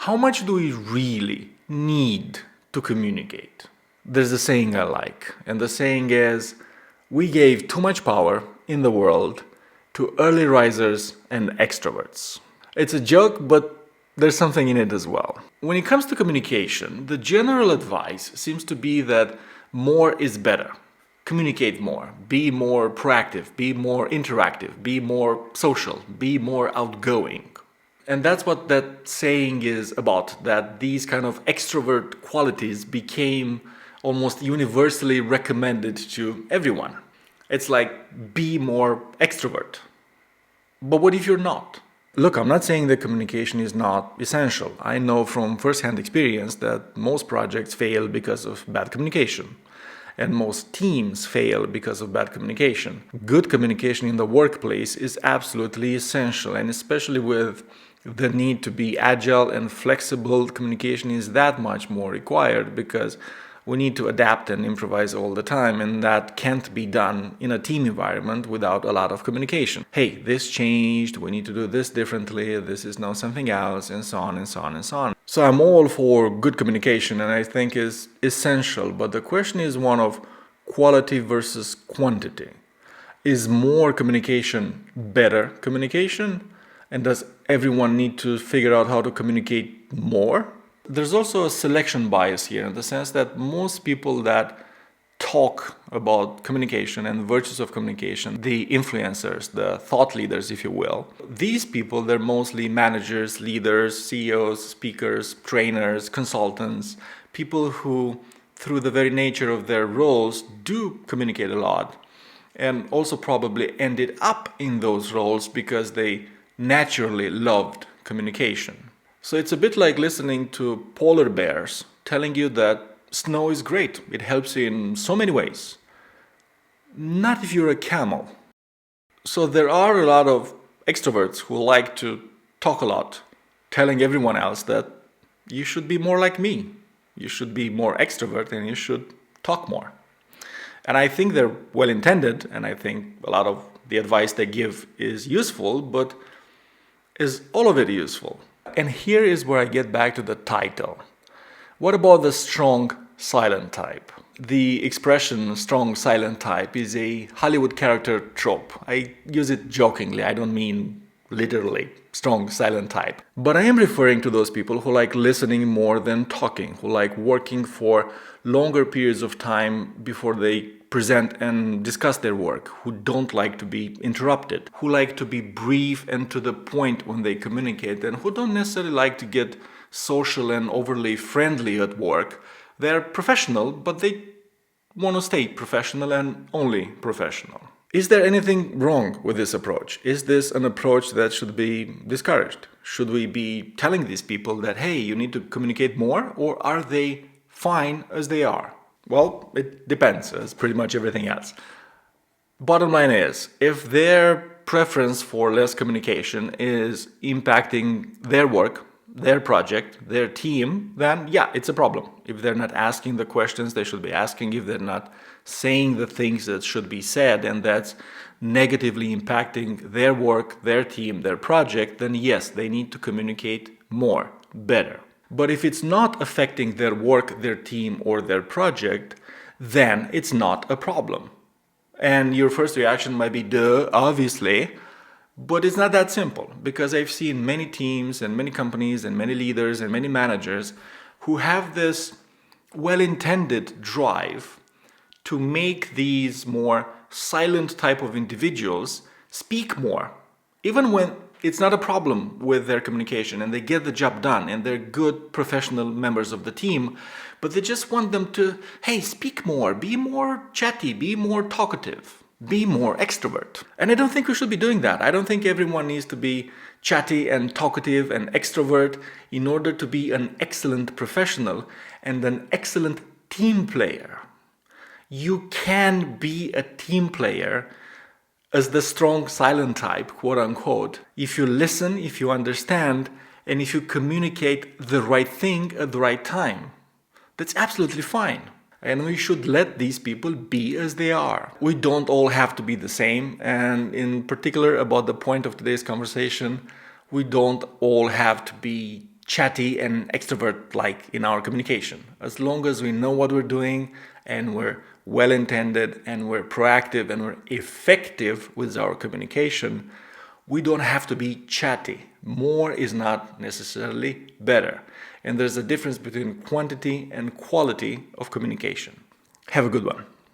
How much do we really need to communicate? There's a saying I like, and the saying is, we gave too much power in the world to early risers and extroverts. It's a joke, but there's something in it as well. When it comes to communication, the general advice seems to be that more is better. Communicate more, be more proactive, be more interactive, be more social, be more outgoing. And that's what that saying is about, that these kind of extrovert qualities became almost universally recommended to everyone. It's like, be more extrovert. But what if you're not? Look, I'm not saying that communication is not essential. I know from first-hand experience that most projects fail because of bad communication. And most teams fail because of bad communication. Good communication in the workplace is absolutely essential, and especially with the need to be agile and flexible, communication is that much more required because we need to adapt and improvise all the time, and that can't be done in a team environment without a lot of communication. Hey, this changed, we need to do this differently, this is now something else, and so on and so on and so on. So I'm all for good communication, and I think is essential, but the question is one of quality versus quantity. Is more communication better communication? And does everyone need to figure out how to communicate more? There's also a selection bias here in the sense that most people that talk about communication and virtues of communication, the influencers, the thought leaders, if you will, these people, they're mostly managers, leaders, CEOs, speakers, trainers, consultants, people who, through the very nature of their roles, do communicate a lot, and also probably ended up in those roles because they naturally loved communication. So it's a bit like listening to polar bears telling you that snow is great. It helps you in so many ways. Not if you're a camel. So there are a lot of extroverts who like to talk a lot, telling everyone else that you should be more like me. You should be more extrovert and you should talk more. And I think they're well intended, and I think a lot of the advice they give is useful, but is all of it useful? And here is where I get back to the title. What about the strong silent type? The expression strong silent type is a Hollywood character trope. I use it jokingly, I don't mean literally strong silent type. But I am referring to those people who like listening more than talking, who like working for longer periods of time before they present and discuss their work, who don't like to be interrupted, who like to be brief and to the point when they communicate, and who don't necessarily like to get social and overly friendly at work. They're professional, but they want to stay professional and only professional. Is there anything wrong with this approach? Is this an approach that should be discouraged? Should we be telling these people that, hey, you need to communicate more, or are they fine as they are? Well, it depends, as pretty much everything else. Bottom line is, if their preference for less communication is impacting their work, their project, their team, then yeah, it's a problem. If they're not asking the questions they should be asking, if they're not saying the things that should be said, and that's negatively impacting their work, their team, their project, then yes, they need to communicate more, better. But if it's not affecting their work, their team, or their project, then it's not a problem. And your first reaction might be, duh, obviously. But it's not that simple, because I've seen many teams and many companies and many leaders and many managers who have this well-intended drive to make these more silent type of individuals speak more, even when it's not a problem with their communication and they get the job done and they're good professional members of the team, but they just want them to, hey, speak more, be more chatty, be more talkative. Be more extrovert. And I don't think we should be doing that. I don't think everyone needs to be chatty and talkative and extrovert in order to be an excellent professional and an excellent team player. You can be a team player as the strong silent type, quote unquote, if you listen, if you understand, and if you communicate the right thing at the right time. That's absolutely fine. And we should let these people be as they are. We don't all have to be the same. And in particular, about the point of today's conversation, we don't all have to be chatty and extrovert-like in our communication. As long as we know what we're doing and we're well-intended and we're proactive and we're effective with our communication, we don't have to be chatty. More is not necessarily better. And there's a difference between quantity and quality of communication. Have a good one.